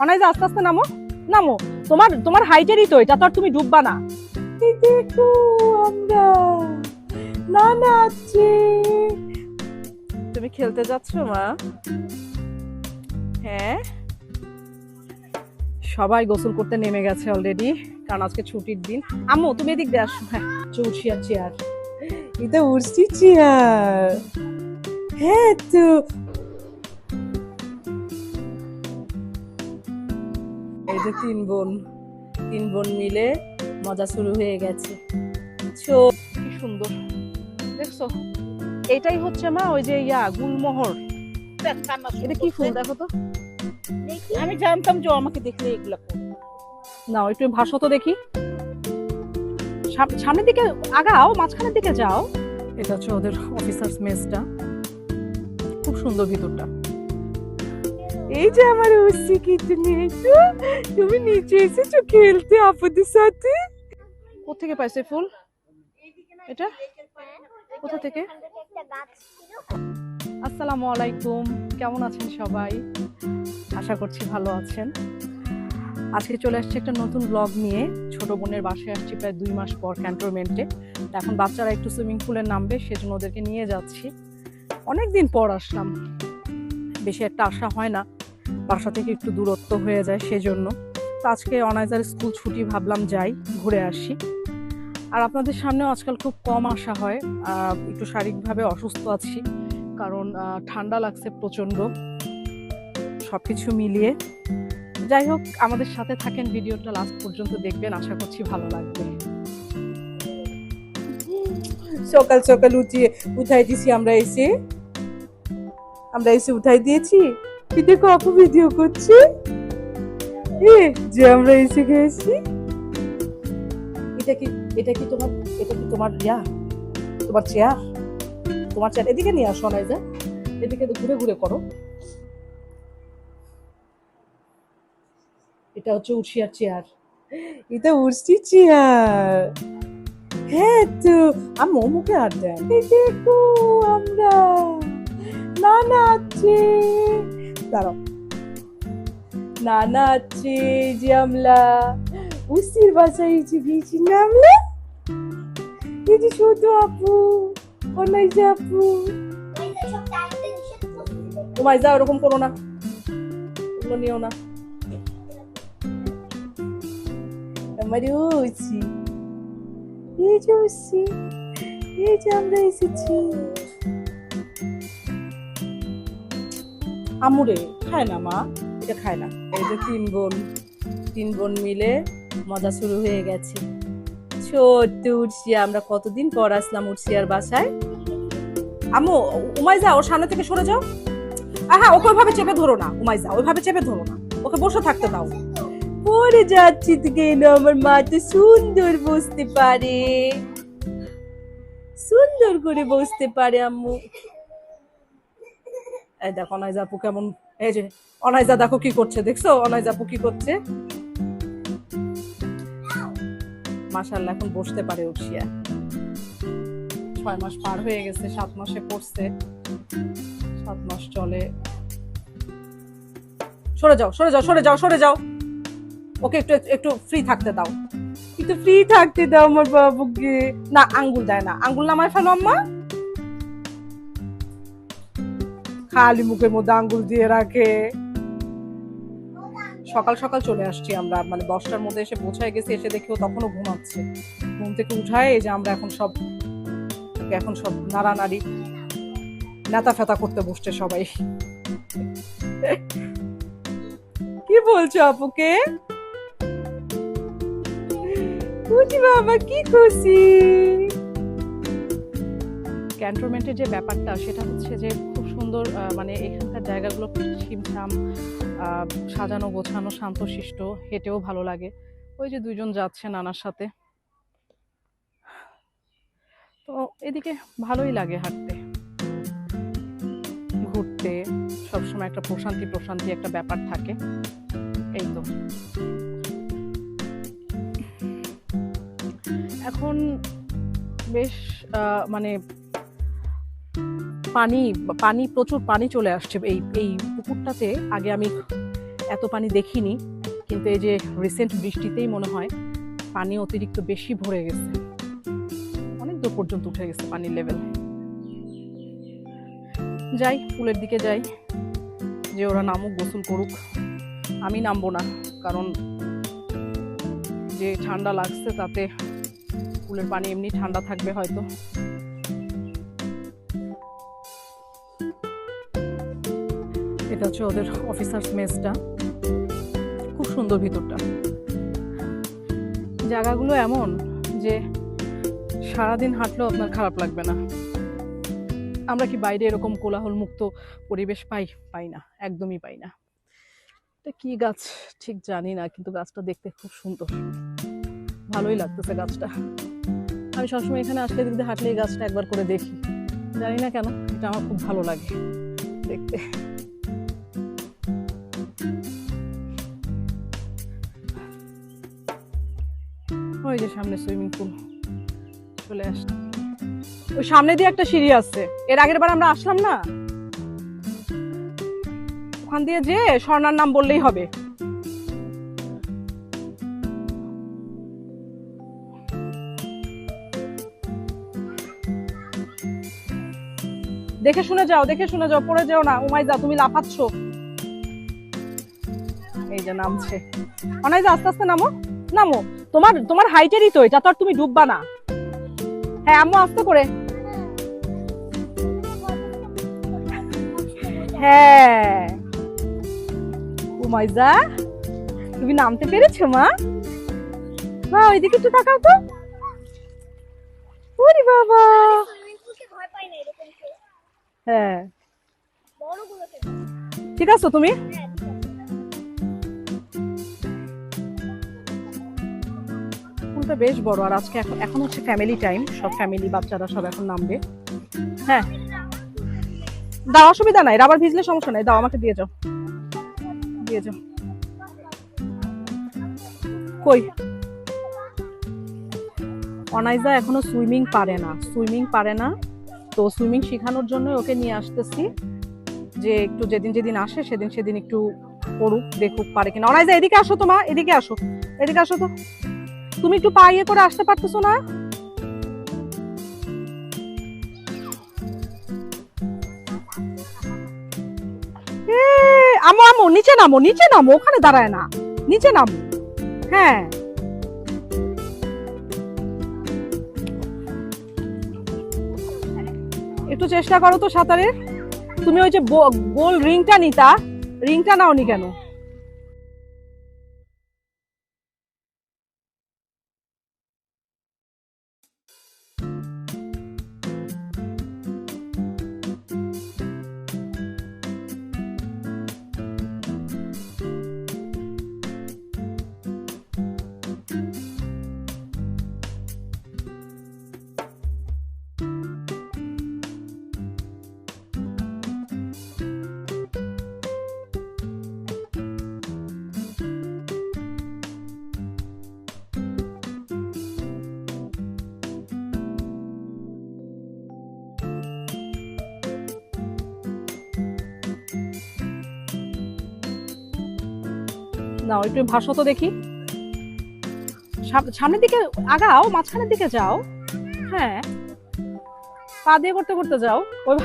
অনাইজা আস্তে আস্তে নামো, নামো। তোমার তোমার হাইটেরই তো এটা, তো আর তুমি ডুববা না। এই দেখো আমরা নানা আছে। তুমি খেলতে যাচ্ছ মা? হ্যাঁ, সবাই গোসল করতে নেমে গেছে অলরেডি, কারণ আজকে ছুটির দিন। আম্মু তুমি এদিক দিয়ে আসো। হ্যাঁ, চৌচিয়ার চেয়ার, এটা উঠছি চেয়ার। হ্যাঁ তো এই যে তিন বোন মিলে মজা শুরু হয়ে গেছে। কি সুন্দর দেখছো? এটাই হচ্ছে মা ওই যে গুলমোহর। এটা কি ফুল দেখো তো? আমি জানতাম যে ও আমাকে দেখলে এগুলো করবে। না একটু ভাসো তো দেখি, সামনের দিকে আগাও, মাঝখানের দিকে যাও। এটা হচ্ছে ওদের অফিসার্স মেসটা, খুব সুন্দর ভিতরটা। এই যে আমার উসি কিটনি, তুমি নিচে এসেছো খেলতে আপুদের সাথে। কোথেকে পাইছো ফুল? এটা কোথা থেকে? আসসালামু আলাইকুম, কেমন আছেন সবাই? আশা করছি ভালো আছেন। আজকে চলে আসছে একটা নতুন ব্লগ নিয়ে। ছোট বোনের বাসায় আসছি প্রায় 2 মাস পর ক্যান্টনমেন্টে। এখন বাচ্চারা একটু সুইমিং পুলে নামবে, সেজন্য ওদেরকে নিয়ে যাচ্ছি। অনেকদিন পর আসলাম, বেশি একটা আসা হয় না, বাসা থেকে একটু দূরত্ব হয়ে যায় সেজন্য। তো আজকে অনাইজার স্কুল ছুটি, ভাবলাম যাই ঘুরে আসি। আর আপনাদের সামনেও আজকাল খুব কম আসা হয়, একটু শারীরিকভাবে অসুস্থ আছি, কারণ ঠান্ডা লাগছে প্রচণ্ড। সব কিছু মিলিয়ে যাই হোক, আমাদের সাথে থাকেন, ভিডিওটা লাস্ট পর্যন্ত দেখবেন, আশা করছি ভালো লাগবে। সকাল সকাল উঠাই দিছি আমরা এসে উঠাই দিয়েছি। দেখো আপু ভিডিও করছে, যে আমরা এসে গেছি। এটা কি তোমার তোমার চেয়ার? তোমার চেয়ার এদিকে নিয়ে আসো না, যা এদিকে ঘুরে ঘুরে করো। এটা হচ্ছে উড়শিয়ার চেয়ার, এটা উড়ছি চেয়ার। হ্যাঁ তো আম্মু মুখে হাত দেন। দেখো আমরা নানা আছে, দাঁড়াও, নানা আছে যে আমরা উসির বাসায় এসে গিয়েছি না আমরা। এই যে ছোট আপু, অনাইজা আপু। তোমায় যা ওরকম করো না, ওগুলো নিও না। আমার উসি, এই যে উসি, এই যে আমরা এসেছি। আমুরে খায় না মা, এটা খায় না। এই যে তিন বোন মিলে মজা শুরু হয়ে গেছে। ছোট্ট উড়শিয়া, আমরা কতদিন পর আসলাম উড়শিয়ার বাসায়। আম্মু উমাইজা ওর সামনে থেকে সরে যাও। হ্যাঁ, ওকে ওইভাবে চেপে ধরো না উমাইজা, ওইভাবে চেপে ধরো না, ওকে বসে থাকতে দাও। পড়ে যাচ্ছি তো কেন? আমার মা তো সুন্দর বসতে পারে, সুন্দর করে বসতে পারে আম্মু। এই দেখো অনাইজা আপু কেমন, এই যে অনাইজা দেখো কি করছে, দেখছো অনাইজা আপু কি করছে? মাশাআল্লাহ এখন বসতে পারে উড়শিয়া। 6 মাস পার হয়ে গেছে, 7 মাসে পড়ছে, 7 মাস চলে। সরে যাও সরে যাও সরে যাও সরে যাও, ওকে একটু একটু ফ্রি থাকতে দাও, একটু ফ্রি থাকতে দাও আমার বাবুকে। না আঙ্গুল দেয় না, আঙ্গুল নামায় ফেলো আম্মা, খালি মুখের মধ্যে আঙ্গুল দিয়ে রাখে। সকাল সকাল চলে আসছি আমরা, মানে 10টার মধ্যে এসে পৌঁছায় গেছি, এসে দেখি ও তখনও ঘুমাচ্ছে। ঘুম থেকে উঠায় এই যে আমরা এখন সব নাড়ানাড়ি নেতা ফেতা করতে বসছে সবাই। কি বলছো আপুকে? খুশি বাবা, কি খুশি। ক্যান্টনমেন্টের যে ব্যাপারটা সেটা হচ্ছে যে খুব সুন্দর, মানে এখানকার জায়গাগুলো ছিমছাম, সাজানো গোছানো, শান্তশিষ্ট, হেঁটেও ভালো লাগে। ওই যে 2জন যাচ্ছে নানার সাথে, তো এদিকে ভালোই লাগে হাঁটতে ঘুরতে, সবসময় একটা প্রশান্তি একটা ব্যাপার থাকে। এই তো এখন বেশ মানে পানি প্রচুর পানি চলে আসছে এই পুকুরটাতে। আগে আমি এত পানি দেখিনি, কিন্তু এই যে রিসেন্ট বৃষ্টিতেই মনে হয় পানি অতিরিক্ত বেশি ভরে গেছে, অনেক দূর পর্যন্ত উঠে গেছে পানির লেভেল। যাই পুলের দিকে যাই, যে ওরা নামুক, গোসল করুক, আমি নামবো না, কারণ যে ঠান্ডা লাগছে তাতে পুলের পানি এমনি ঠান্ডা থাকবে হয়তো। এটা হচ্ছে ওদের অফিসার্স মেসটা, খুব সুন্দর ভিতরটা। জায়গাগুলো এমন যে সারাদিন হাঁটলেও আপনার খারাপ লাগবে না। আমরা কি বাইরে এরকম কোলাহল মুক্ত পরিবেশ পাই না, একদমই পাই না। এটা কি গাছ ঠিক জানি না, কিন্তু গাছটা দেখতে খুব সুন্দর, ভালোই লাগতেছে গাছটা। আমি সবসময় এখানে আসলে দিক দিয়ে হাঁটলে এই গাছটা একবার করে দেখি, জানি না কেন এটা আমার খুব ভালো লাগে দেখতে। ওই যে সামনে সুইমিং পুল চলে আসছে, ওই সামনে দিয়ে একটা সিঁড়ি আছে, এর আগের বার আমরা আসলাম না, ওখান দিয়ে যে স্বর্ণার নাম বললেই হবে। দেখে শুনে যাও, পড়ে যাও না। উমাইজা তুমি লাফাচ্ছ। এই যে নামছে, অনাইজা আস্তে আস্তে নামো, নামো। তোমার হাইটেরই তো এটা, তো আর তুমি ডুববা না। হ্যাঁ আম্মু আস্তে করে। হ্যাঁ উমাইজা তুমি নামতে পেরেছো মা? মা ওইদিকে একটু তাকাও তো। ওরে বাবা। হ্যাঁ ঠিক আছে তুমি। পুলটা বেশ বড়, আর আজকে এখন হচ্ছে ফ্যামিলি টাইম, সব ফ্যামিলি বাচ্চারা সব এখন নামবে। হ্যাঁ দাও, অসুবিধা নাই, রাবার ভিজলে সমস্যা নাই, দাও আমাকে দিয়ে যাও, দিয়ে যাও। কই অনাইজা এখনো সুইমিং পারে না, তো সুইমিং শেখানোর জন্য ওকে নিয়ে আসতেছি, যে একটু যেদিন আসে সেদিন একটু পড়ুক, দেখুক পারে কিনা। অনাইজা এদিকে আসো, তোমা এদিকে আসো তো, তুমি একটু পা ইয়ে করে আসতে পারতেছো না? আমো নিচে নামো, ওখানে দাঁড়ায় না, নিচে নামো। হ্যাঁ একটু চেষ্টা করো তো সাঁতারের। তুমি ওই যে গোল রিংটা নাওনি কেন? নাও একটু ভাসো তো দেখি, সামনের দিকে আগাও, মাঝখানের দিকে যাও। হ্যাঁ পা দিয়ে করতে যাও। ওই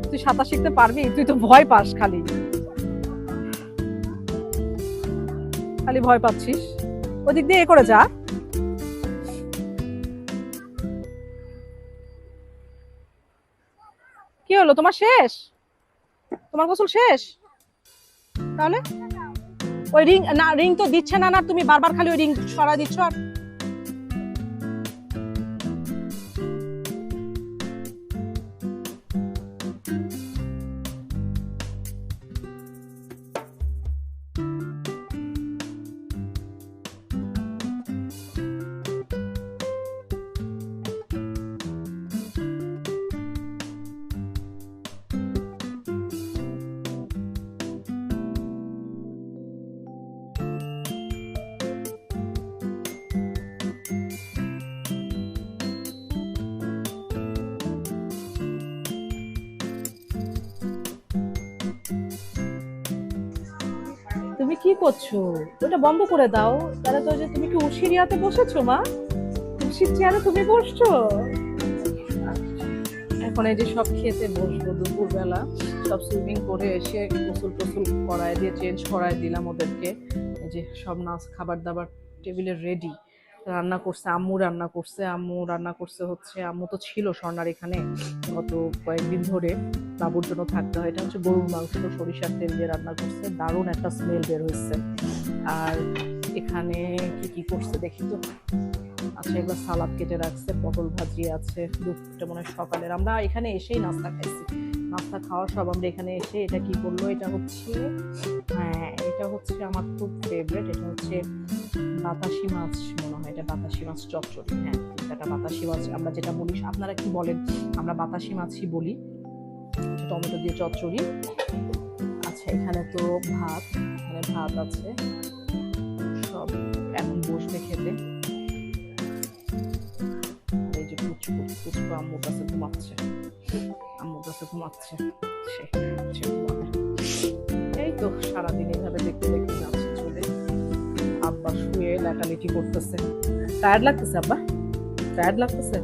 তুই সাঁতার শিখতে পারবি? তুই তো ভয় পাস, খালি ভয় পাচ্ছিস। ওদিক দিয়ে এ করে যা। কি হলো তোমার? তোমার গোসল শেষ? তাহলে ওই রিং তো দিচ্ছে না, তুমি বারবার খালি ওই রিং সরা দিচ্ছ। আর কি করছো? ওটা বন্ধ করে দাও। তাহলে তো যে তুমি কি উশিরিয়াতে বসেছো মা? উশির চেয়ারে তুমি বসছো? এখন এই যে সব খেতে বসবো দুপুরবেলা। সব সুইমিং করে এসে গোসল টোসল করায় দিয়ে চেঞ্জ করায় দিলাম ওদেরকে। এই যে সব নাচ খাবার দাবার টেবিলে রেডি। রান্না করছে আম্মু, রান্না করছে হচ্ছে, আম্মু তো ছিল স্বর্ণার এখানে গত কয়েকদিন ধরে, বাবুর জন্য থাকতে হয়। এটা হচ্ছে গরুর মাংস সরিষার তেল দিয়ে রান্না করছে, দারুণ একটা স্মেল বের হয়েছে। আর এখানে কি কি করছে দেখি তো। আচ্ছা, এগুলো সালাদ কেটে রাখছে, পটল ভাজি আছে। দুপুরটা মনে হয় সকালের, আমরা এখানে এসেই নাস্তা খাইছি। নাস্তা খাওয়ার সব আমরা এখানে এসে এটা কি করলো, এটা হচ্ছে, হ্যাঁ এটা হচ্ছে আমার খুব ফেভারিট, এটা হচ্ছে বাতাসি মাছ মনে হয়, এটা বাতাসি মাছ চচ্চড়ি। হ্যাঁ, এটা বাতাসি মাছ আমরা যেটা বলি, আপনারা কি বলেন? আমরা বাতাসি মাছই বলি। টমেটো দিয়ে চচ্চড়ি। আচ্ছা, এখানে তো ভাত, এখানে ভাত আছে। সব এখন বসবে খেতে। এই যে পুচকু আম্মুর কাছে ঘুমাচ্ছে, সে ঘুমাবে। এই তো সারাদিন এইভাবে দেখতে দেখতে যাচ্ছে চলে। আব্বা শুয়ে লেখালেখি করতেছে। টায়ার্ড লাগতেছে আব্বা? টায়ার্ড লাগতেছে?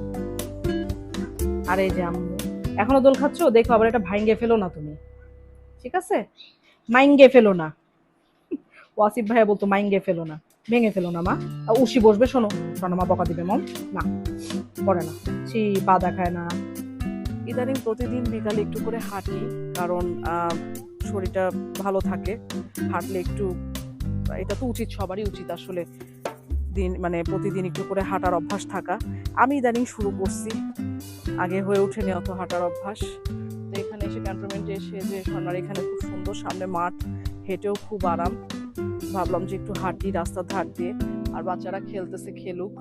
আর এই যে আম্মু এখনো দোল খাচ্ছ, দেখো আবার এটা ভাঙ্গে ফেলো না তুমি, ঠিক আছে? মাইঙ্গে ফেলো না। ওয়াসিফ ভাইয়া বলতো মাইঙ্গে ফেলো না, ভেঙে ফেলো না মা। উশি বসবে, শোনো শোনো, মা বকা দিবে। মম না, করে না, পা দেখায় না। ইদানিং প্রতিদিন বিকালে একটু করে হাঁটি, কারণ শরীরটা ভালো থাকে, হাঁটলে একটু, এটা তো উচিত, সবারই উচিত আসলে প্রতিদিন একটু করে হাঁটার অভ্যাস থাকা। আমি ইদানিং শুরু করছি, আগে হয়ে ওঠেনি অত হাঁটার অভ্যাস। তো এখানে এসে ক্যান্টনমেন্টে এসে যে স্বর্ণার এখানে খুব সুন্দর সামনে মাঠ, হেঁটেও খুব আরাম। ভাবলাম যে একটু হাঁটি রাস্তার ধার দিয়ে, আর বাচ্চারা খেলতেছে, খেলুক।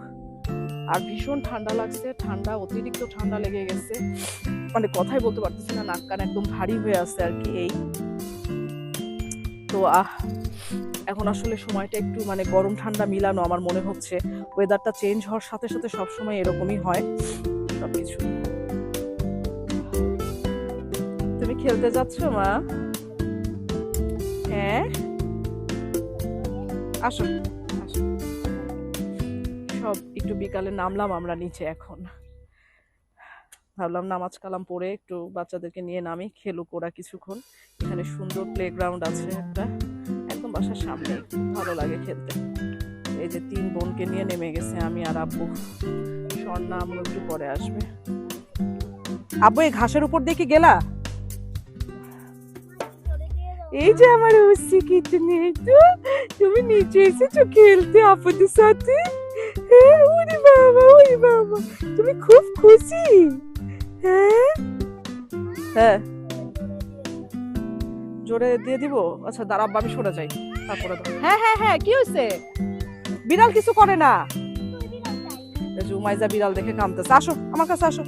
আর ভীষণ ঠান্ডা লাগছে, অতিরিক্ত ঠান্ডা লেগে গেছে, কথাই বলতে পারতেছি না, নাক কান একদম ভারী হয়ে আছে আর কি। এই তো এখন আসলে সময়টা একটু গরম ঠান্ডা মিলানো আমার মনে হচ্ছে। ওয়েদারটা চেঞ্জ হওয়ার সাথে সাথে সবসময় এরকমই হয় সবকিছু। তুমি খেলতে যাচ্ছ মা? হ্যাঁ, আসো আসো। সব একটু বিকালে নামলাম আমরা নিচে, এখন ভাবলাম নামাজ কালাম পড়ে একটু বাচ্চাদেরকে নিয়ে নামি, খেলুক ওরা কিছুক্ষণ। এখানে সুন্দর প্লেগ্রাউন্ড আছে একটা, একদম বাসার সামনে, ভালো লাগে খেলতে। এই যে 3 বোনকে নিয়ে নেমে গেছে, আমি আর আব্বু। স্বর্ণা আম্মু একটু পরে আসবে। আব্বু এই ঘাসের উপর দিয়ে কি গেলা? এই যে আমার উসি কিচেনে, তো তুমি নিচে এসেছো খেলতে আপুদের সাথে? হ্যাঁ, ওরে বাবা, তুমি খুব খুশি? হ্যাঁ হ্যাঁ, জোরে দিয়ে দিব। আচ্ছা দাঁড়া, আমি সরে যাই, তারপরে হ্যাঁ হ্যাঁ হ্যাঁ, কি হয়েছে? বিড়াল কিছু করে না। উমাইজা বিড়াল দেখে কাঁদতেছে। আসো আমার কাছে আসো,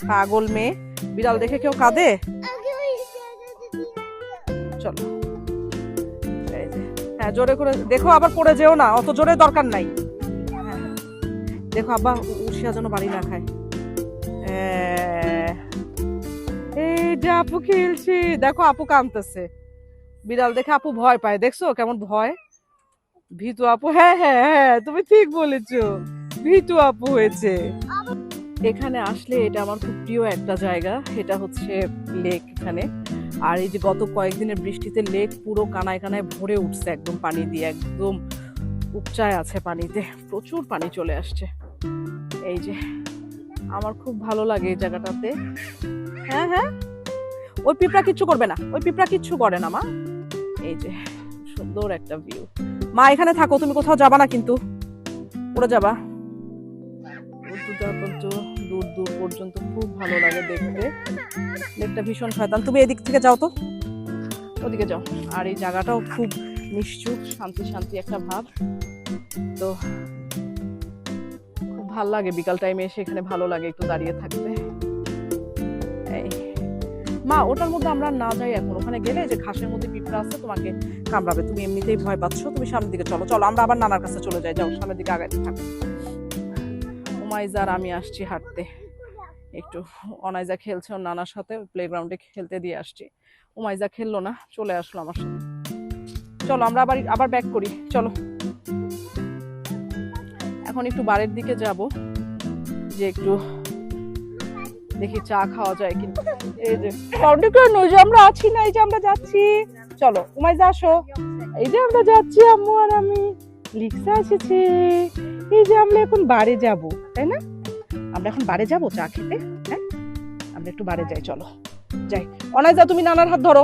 পাগল মেয়ে, বিড়াল দেখে কেউ কাঁদে? চলো, হ্যাঁ জোরে করে দেখো, আবার পড়ে যেও না, অত জোরে দরকার নাই। দেখো আব্বা উশিয়া যেন বাড়ি না খায়। এই যে আপু খেলছে, দেখো আপু কাঁদতেছে, বিড়াল দেখে আপু ভয় পায়, দেখছো কেমন ভয়, ভীতু আপু। হ্যাঁ হ্যাঁ হ্যাঁ, তুমি ঠিক বলেছো, ভীতু আপু হয়েছে। এখানে আসলে এটা আমার খুব প্রিয় একটা জায়গা, এটা হচ্ছে লেক এখানে। আর এই যে গত কয়েকদিনের বৃষ্টিতে লেক পুরো কানায় কানায় ভরে উঠছে একদম পানি দিয়ে, একদম উপচায় আছে পানিতে, প্রচুর পানি চলে আসছে। এই যে আমার খুব ভালো লাগে এই জায়গাটাতে। হ্যাঁ হ্যাঁ, ওই পিঁপড়া কিচ্ছু করবে না, ওই পিঁপড়া কিচ্ছু করে না মা। এই যে সুন্দর একটা ভিউ। মা এখানে থাকো, তুমি কোথাও যাবা না কিন্তু, উড়ে যাবা। দূর দূর পর্যন্ত খুব ভালো লাগে দেখতে, লেকটা ভীষণ শয়তান। তুমি এদিক থেকে যাও তো, ওদিকে যাও। আর এই জায়গাটাও খুব নিশ্চুপ, শান্তি শান্তি একটা ভাব। তো খুব ভালো লাগে বিকাল টাইমে এসে, এখানে ভালো লাগে একটু দাঁড়িয়ে থাকতে। এই মা, ওটার মধ্যে আমরা না যাই এখন, ওখানে গেলে যে ঘাসের মধ্যে পিঁপড়া আছে, তোমাকে কামড়াবে, তুমি এমনিতেই ভয় পাচ্ছ, তুমি সামনের দিকে চলো। চলো আমরা আবার নানার কাছে চলে যাই, যাও সামনের দিকে আগাইতে থাকো। উমাইজা আর আমি আসছি হাঁটতে। একটু অনাইজা খেলছে ওর নানার সাথে, প্লেগ্রাউন্ডে খেলতে দিয়ে আসছি। ওমাইজা খেললো না, চলে আসলো আমার সাথে। চলো আমরা আবার আবার ব্যাক করি, চলো। এখন একটু বাড়ির দিকে যাব, যে একটু দেখি চা খাওয়া যায় কিন্তু। এই যে ফাউন্ডেশন, ওই যে আমরা আছি না, এই যে আমরা যাচ্ছি। চলো উমাইজা আসো, এই যে আমরা যাচ্ছি, আম্মু আর আমি। লিক্সা এসেছে। এই যে আমরা এখন বাড়ি যাব, তাই না? আমরা এখন বাড়ি যাব চা খেতে। হ্যাঁ, আমরা একটু বাড়ি যাই, চলো যাই। অনাইজা তুমি নানার হাত ধরো।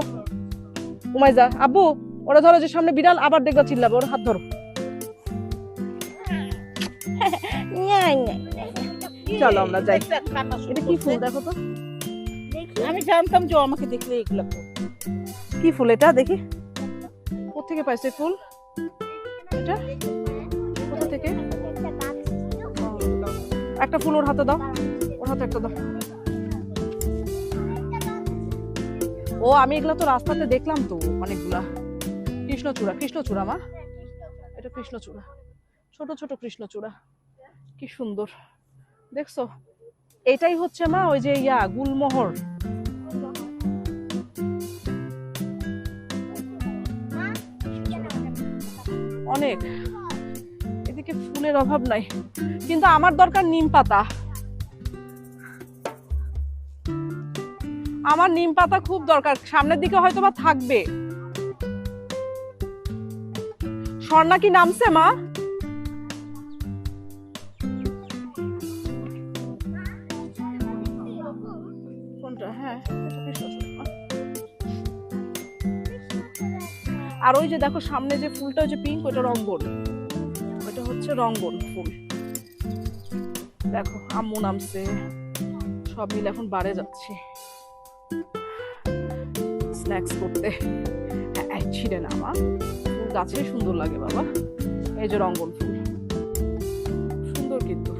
উমাইজা আব্বু ওরা ধরো, যে সামনে বিড়াল, আবার দেখবা চিল্লাবে, ওর হাত ধরো। চলো আমরা যাই। এটা কি ফুল দেখো তো? আমি জানতাম যে ও আমাকে দেখলে এগুলো করবে। কি ফুল এটা দেখি? কোথেকে পাইছে ফুল এটা? কোথা থেকে? একটা ফুল ওর হাতে দাও, ওর হাতে একটা দাও। ও আমি এগুলা তো রাস্তাতে দেখলাম তো অনেকগুলা। কৃষ্ণচূড়া, কৃষ্ণচূড়া মা, এটা কৃষ্ণচূড়া, ছোট ছোট কৃষ্ণচূড়া, কি সুন্দর দেখছো? এটাই হচ্ছে মা ওই যে গুলমোহর। অনেক, এদিকে ফুলের অভাব নাই, কিন্তু আমার দরকার নিম পাতা। আমার নিম পাতা খুব দরকার, সামনের দিকে হয়তো বা থাকবে। স্বর্ণা কি নামছে মা? কোনটা? হ্যাঁ, আর ওই যে দেখো সামনে যে ফুলটা, ওই যে পিঙ্ক, ওটা রঙ্গন, ওটা হচ্ছে রঙ্গন ফুল। দেখো আম্মু নামছে, সব মিলে এখন বাড়ে যাচ্ছি স্ন্যাক্স করতে। হ্যাঁ ছিঁড়ে না মা, ফুল গাছে সুন্দর লাগে বাবা। এই যে রঙ্গন ফুল, সুন্দর কিন্তু।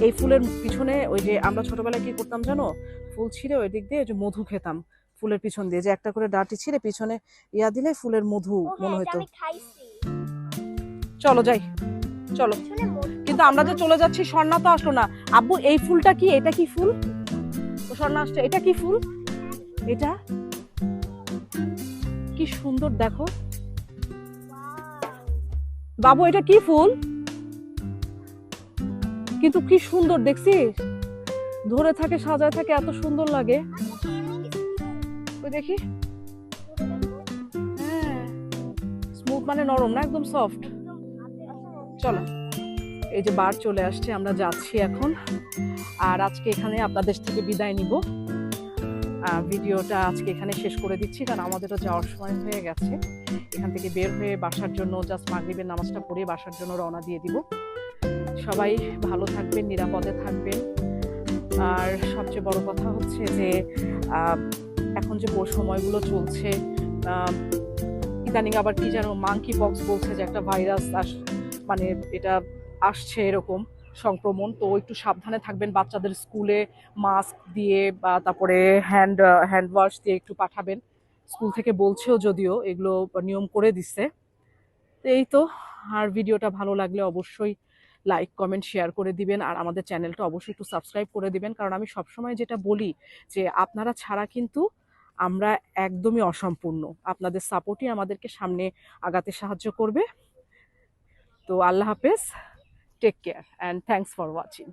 এই ফুলের পিছনে ওই যে আমরা ছোটবেলায় কি করতাম জানো, ফুল ছিঁড়ে ওই দিক দিয়ে ওই যে মধু খেতাম ফুলের পিছন দিয়ে, যে একটা করে ডাঁটি ছিঁড়ে পিছনে দিলে ফুলের মধু মনে হতো। চলো যাই, চলো। কিন্তু আমরা যে চলে যাচ্ছি, স্বর্ণা তো আসলো না। আব্বু এই ফুলটা কি? এটা কি ফুল? স্বর্ণা আসছে, এটা কি ফুল? এটা কি সুন্দর দেখো বাবু, এটা কি ফুল? কিন্তু কি সুন্দর দেখছিস, ধরে থাকে, সাজায় থাকে, এত সুন্দর লাগে। ওই দেখি, হ্যাঁ স্মুথ মানে নরম না, একদম সফট। চলো, এই যে বার চলে আসছে, আমরা যাচ্ছি এখন। আর আজকে এখানে আপনাদের থেকে বিদায় নিব। ভিডিওটা আজকে এখানে শেষ করে দিচ্ছি, কারণ আমাদেরও যাওয়ার সময় হয়ে গেছে। এখান থেকে বের হয়ে বাসার জন্য জাস্ট মাগরিবের নামাজটা পড়ে বাসার জন্য রওনা দিয়ে দিব। সবাই ভালো থাকবেন, নিরাপদে থাকবেন। আর সবচেয়ে বড় কথা হচ্ছে যে এখন যে সময়গুলো চলছে, ইদানিং আবার কি যেন মাঙ্কি পক্স বলছে, যে একটা ভাইরাস মানে এটা আসছে এরকম সংক্রমণ। তো একটু সাবধানে থাকবেন, বাচ্চাদের স্কুলে মাস্ক দিয়ে বা তারপরে হ্যান্ড ওয়াশ দিয়ে একটু পাঠাবেন। স্কুল থেকে বলছেও, যদিও এগুলো নিয়ম করে দিচ্ছে। তো এই তো। আর ভিডিওটা ভালো লাগলে অবশ্যই লাইক কমেন্ট শেয়ার করে দিবেন, আর আমাদের চ্যানেলটা অবশ্যই একটু সাবস্ক্রাইব করে দিবেন, কারণ আমি সবসময় যেটা বলি যে আপনারা ছাড়া কিন্তু আমরা একদমই অসম্পূর্ণ। আপনাদের সাপোর্টই আমাদেরকে সামনে আগাতে সাহায্য করবে। তো আল্লাহ হাফেজ, take care and thanks for watching.